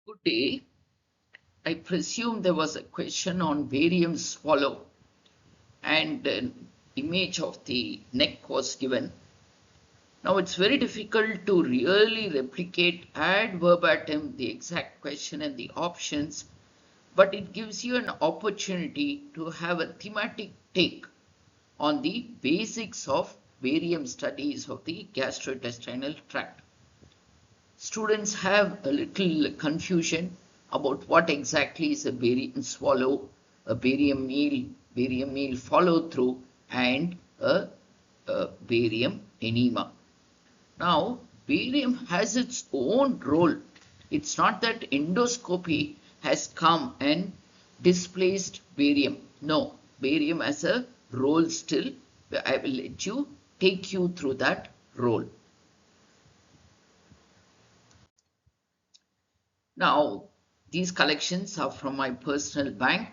Good day. I presume there was a question on barium swallow and an image of the neck was given. Now it's very difficult to really replicate ad verbatim the exact question and the options, but it gives you an opportunity to have a thematic take on the basics of barium studies of the gastrointestinal tract. Students have a little confusion about what exactly is a barium swallow, a barium meal follow through, and a barium enema. Now, barium has its own role. It's not that endoscopy has come and displaced barium. No, barium has a role still. I will let you take you through that role. Now, these collections are from my personal bank,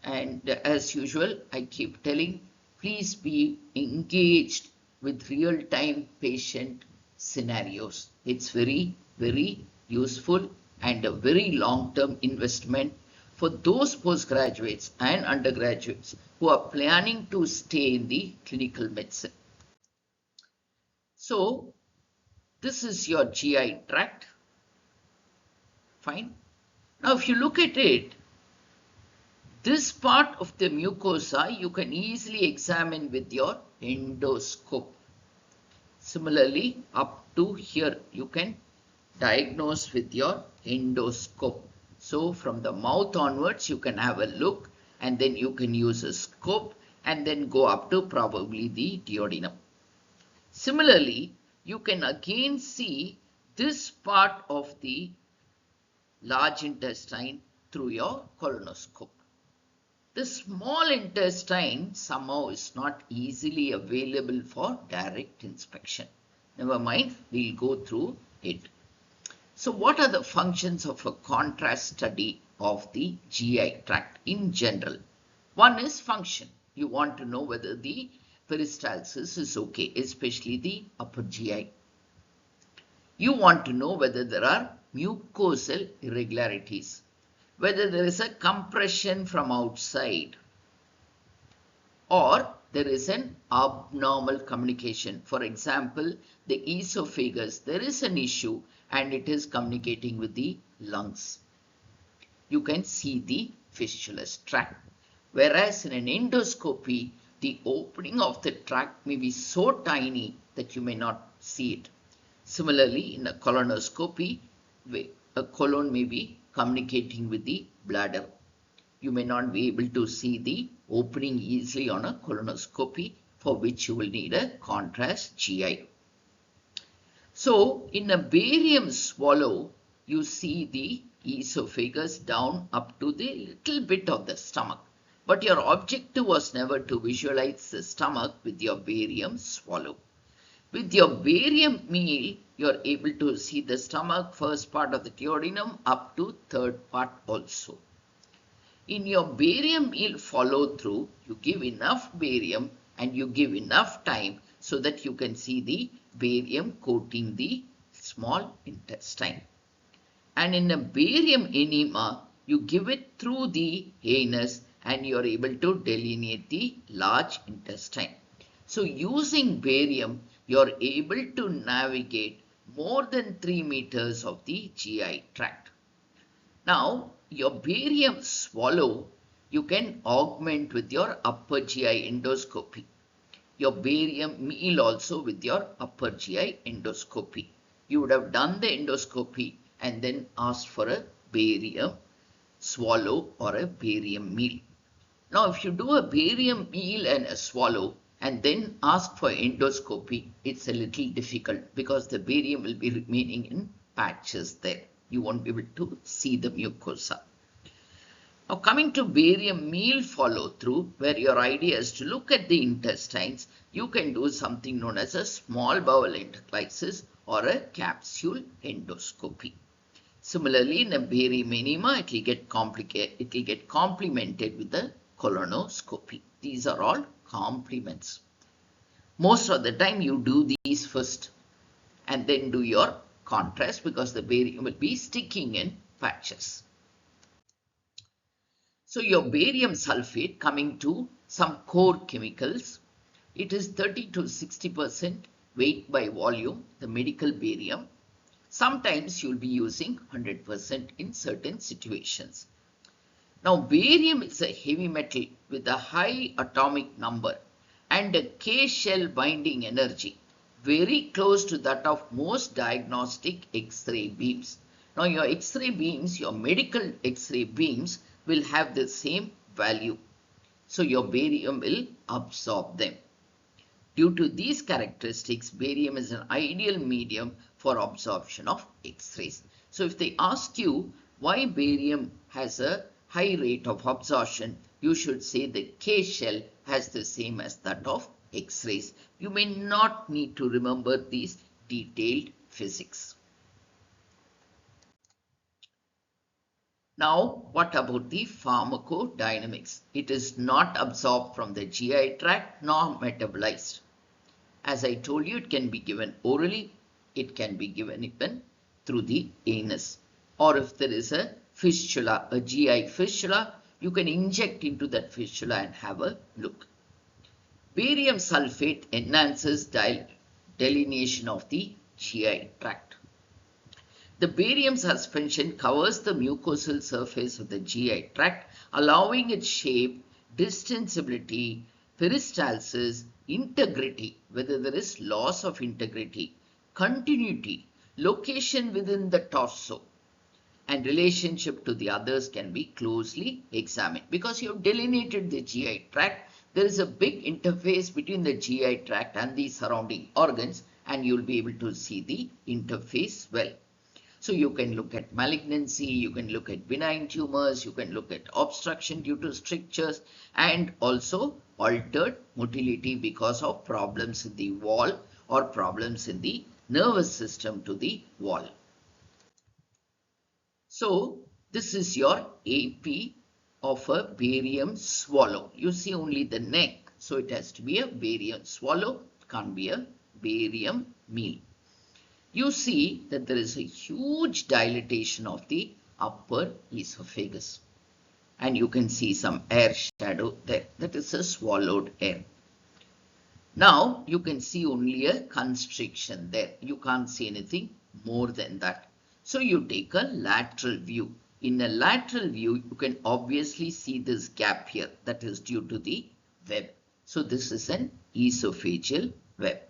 and as usual, I keep telling, please be engaged with real-time patient scenarios. It's very, very useful and a very long-term investment for those postgraduates and undergraduates who are planning to stay in the clinical medicine. So, this is your GI tract. Fine. Now, if you look at it, this part of the mucosa you can easily examine with your endoscope. Similarly, up to here you can diagnose with your endoscope. So from the mouth onwards you can have a look, and then you can use a scope and then go up to probably the duodenum. Similarly, you can again see this part of the large intestine through your colonoscope. The small intestine somehow is not easily available for direct inspection. Never mind, we'll go through it. So what are the functions of a contrast study of the GI tract in general? One is function. You want to know whether the peristalsis is okay, especially the upper GI. You want to know whether there are mucosal irregularities, whether there is a compression from outside or there is an abnormal communication. For example, the esophagus, there is an issue and it is communicating with the lungs. You can see the fistulas tract. Whereas in an endoscopy, the opening of the tract may be so tiny that you may not see it. Similarly, in a colonoscopy, a colon may be communicating with the bladder. You may not be able to see the opening easily on a colonoscopy, for which you will need a contrast GI. So, in a barium swallow, you see the esophagus down up to the little bit of the stomach. But your objective was never to visualize the stomach with your barium swallow. With your barium meal, you are able to see the stomach, first part of the duodenum up to third part also. In your barium meal follow through, you give enough barium and you give enough time so that you can see the barium coating the small intestine. And in a barium enema, you give it through the anus and you are able to delineate the large intestine. So using barium, you are able to navigate more than 3 meters of the GI tract. Now, your barium swallow, you can augment with your upper GI endoscopy. Your barium meal also with your upper GI endoscopy. You would have done the endoscopy and then asked for a barium swallow or a barium meal. Now, if you do a barium meal and a swallow and then ask for endoscopy, it's a little difficult because the barium will be remaining in patches there. You won't be able to see the mucosa. Now, coming to barium meal follow through, where your idea is to look at the intestines, you can do something known as a small bowel enteroclysis or a capsule endoscopy. Similarly, in a barium enema, it will get complemented with the colonoscopy. These are all complements. Most of the time you do these first and then do your contrast because the barium will be sticking in patches. So your barium sulfate, coming to some core chemicals, it is 30 to 60% weight by volume, the medical barium. Sometimes you'll be using 100% in certain situations. Now, barium is a heavy metal with a high atomic number and a K-shell binding energy, very close to that of most diagnostic X-ray beams. Now, your X-ray beams, your medical X-ray beams will have the same value. So, your barium will absorb them. Due to these characteristics, barium is an ideal medium for absorption of X-rays. So, if they ask you why barium has a high rate of absorption, you should say the K shell has the same as that of X-rays. You may not need to remember these detailed physics. Now, what about the pharmacodynamics? It is not absorbed from the GI tract nor metabolized. As I told you, it can be given orally, it can be given even through the anus. Or if there is a fistula, a GI fistula, you can inject into that fistula and have a look. Barium sulfate enhances delineation of the GI tract. The barium suspension covers the mucosal surface of the GI tract, allowing its shape, distensibility, peristalsis, integrity, whether there is loss of integrity, continuity, location within the torso, and relationship to the others can be closely examined. Because you have delineated the GI tract, there is a big interface between the GI tract and the surrounding organs, and you will be able to see the interface well. So you can look at malignancy, you can look at benign tumors, you can look at obstruction due to strictures, and also altered motility because of problems in the wall or problems in the nervous system to the wall. So this is your AP of a barium swallow. You see only the neck, so it has to be a barium swallow, it can't be a barium meal. You see that there is a huge dilatation of the upper esophagus, and you can see some air shadow there. That is a swallowed air. Now you can see only a constriction there. You can't see anything more than that. So you take a lateral view. In a lateral view, you can obviously see this gap here. That is due to the web. So this is an esophageal web.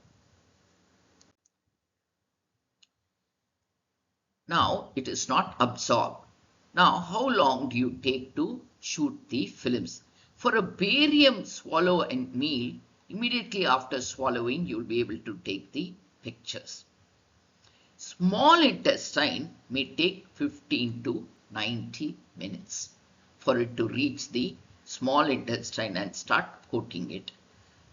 Now it is not absorbed. Now how long do you take to shoot the films? For a barium swallow and meal, immediately after swallowing, you will be able to take the pictures. Small intestine may take 15 to 90 minutes for it to reach the small intestine and start coating it.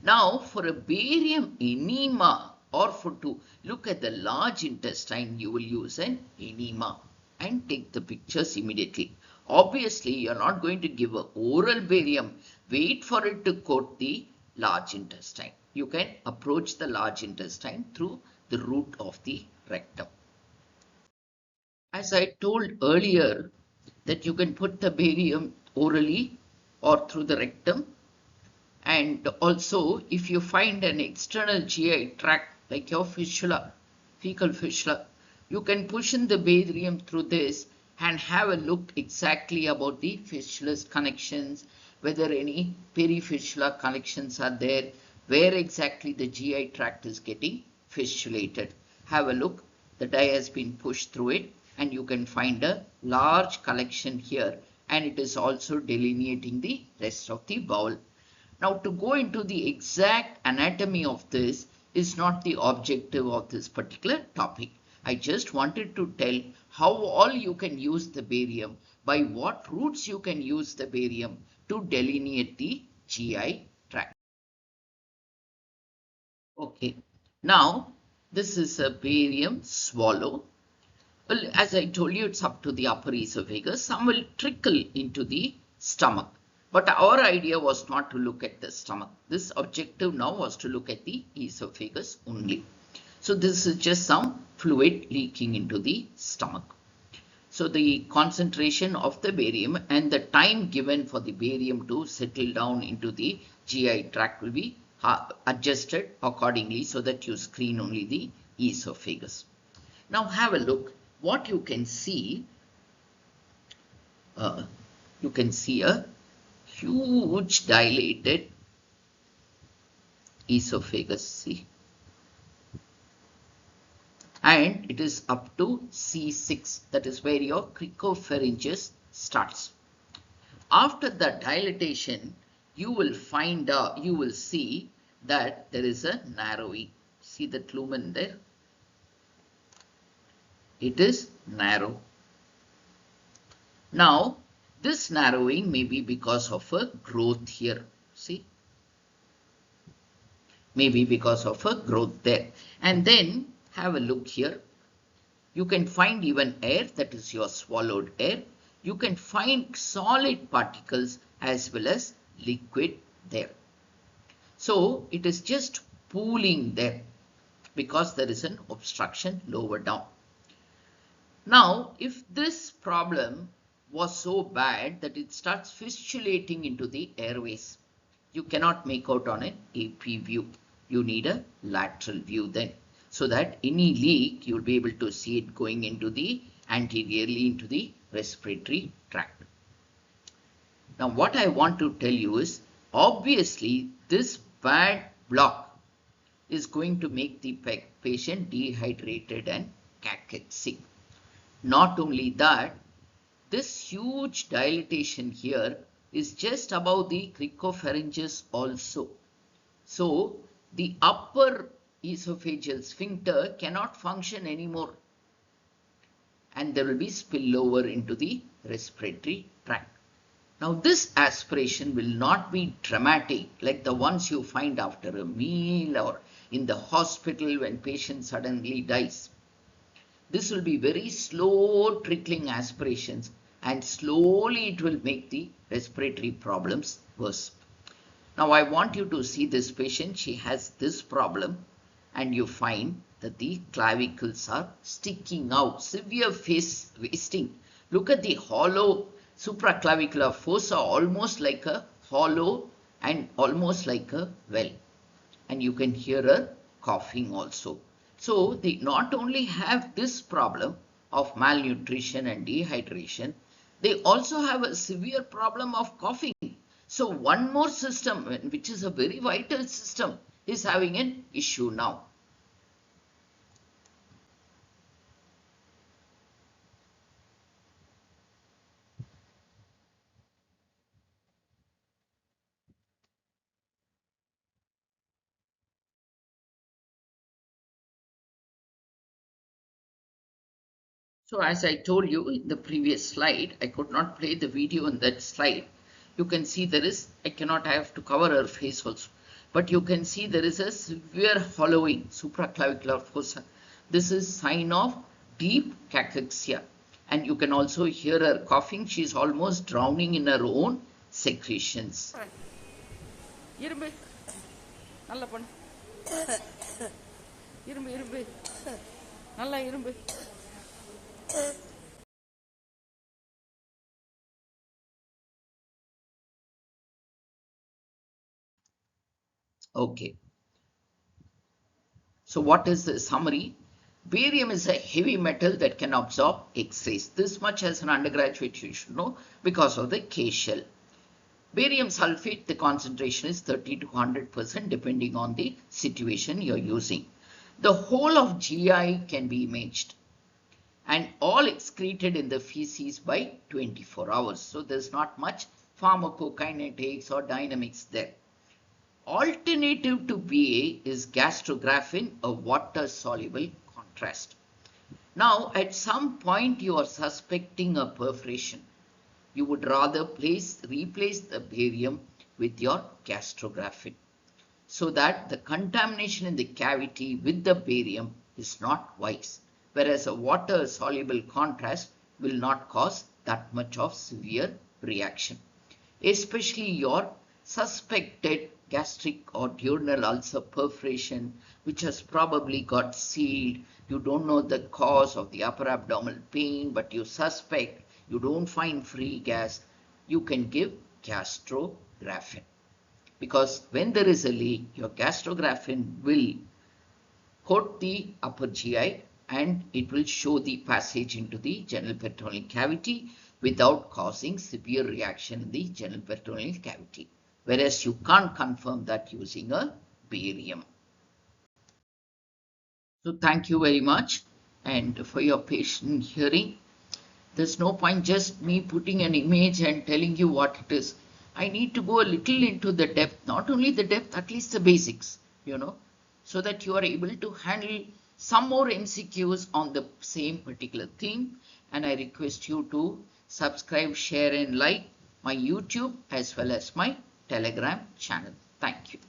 Now for a barium enema, or to look at the large intestine, you will use an enema and take the pictures immediately. Obviously, you are not going to give an oral barium. Wait for it to coat the large intestine. You can approach the large intestine through the root of the rectum. As I told earlier, that you can put the barium orally or through the rectum. And also, if you find an external GI tract like your fistula, fecal fistula, you can push in the barium through this and have a look exactly about the fistulous connections, whether any perifistula connections are there, where exactly the GI tract is getting fistulated. Have a look, the dye has been pushed through it and you can find a large collection here, and it is also delineating the rest of the bowel. Now, to go into the exact anatomy of this is not the objective of this particular topic. I just wanted to tell how all you can use the barium, by what routes you can use the barium to delineate the GI tract. Okay, now this is a barium swallow. Well, as I told you, it's up to the upper esophagus. Some will trickle into the stomach. But our idea was not to look at the stomach. This objective now was to look at the esophagus only. So this is just some fluid leaking into the stomach. So the concentration of the barium and the time given for the barium to settle down into the GI tract will be adjusted accordingly so that you screen only the esophagus. Now have a look. What you can see a huge dilated esophagus, see, and it is up to C6, that is where your cricopharyngeus starts. After the dilatation, you will see that there is a narrowing. See that lumen there? It is narrow. Now, this narrowing may be because of a growth here. See? Maybe because of a growth there. And then have a look here. You can find even air, that is your swallowed air. You can find solid particles as well as liquid there. So it is just pooling there because there is an obstruction lower down. Now, if this problem was so bad that it starts fistulating into the airways, you cannot make out on an AP view. You need a lateral view then, so that any leak you will be able to see it going into the anteriorly into the respiratory tract. Now what I want to tell you is, obviously this bad block is going to make the patient dehydrated and cachexic. Not only that, this huge dilatation here is just above the cricopharyngeus also. So the upper esophageal sphincter cannot function anymore, and there will be spillover into the respiratory tract. Now this aspiration will not be dramatic like the ones you find after a meal or in the hospital when patient suddenly dies. This will be very slow trickling aspirations, and slowly it will make the respiratory problems worse. Now I want you to see this patient. She has this problem, and you find that the clavicles are sticking out, severe face wasting. Look at the hollow supraclavicular fossa, almost like a hollow and almost like a well. And you can hear her coughing also. So they not only have this problem of malnutrition and dehydration, they also have a severe problem of coughing. So one more system, which is a very vital system, is having an issue now. So as I told you in the previous slide, I could not play the video on that slide. You can see there is, I have to cover her face also, but you can see there is a severe hollowing, supraclavicular fossa. This is sign of deep cachexia. And you can also hear her coughing. She is almost drowning in her own secretions. இரும்பு நல்லா பண்ணு இரும்பு இரும்பு நல்லா இரும்பு Okay. So what is the summary? Barium is a heavy metal that can absorb X-rays. This much as an undergraduate you should know because of the K shell. Barium sulfate, the concentration is 30 to 100% depending on the situation you're using. The whole of GI can be imaged and all excreted in the feces by 24 hours. So there's not much pharmacokinetics or dynamics there. Alternative to BA is gastrografin, a water-soluble contrast. Now, at some point you are suspecting a perforation. You would rather replace the barium with your gastrografin so that the contamination in the cavity with the barium is not wise, whereas a water-soluble contrast will not cause that much of severe reaction, especially your suspected gastric or duodenal ulcer perforation, which has probably got sealed. You don't know the cause of the upper abdominal pain, but you suspect, you don't find free gas, you can give gastrografin. Because when there is a leak, your gastrografin will coat the upper GI and it will show the passage into the general peritoneal cavity without causing severe reaction in the general peritoneal cavity. Whereas you can't confirm that using a barium. So thank you very much and for your patient hearing. There's no point just me putting an image and telling you what it is. I need to go a little into the depth, not only the depth, at least the basics, so that you are able to handle some more MCQs on the same particular theme. And I request you to subscribe, share and like my YouTube as well as my Telegram channel. Thank you.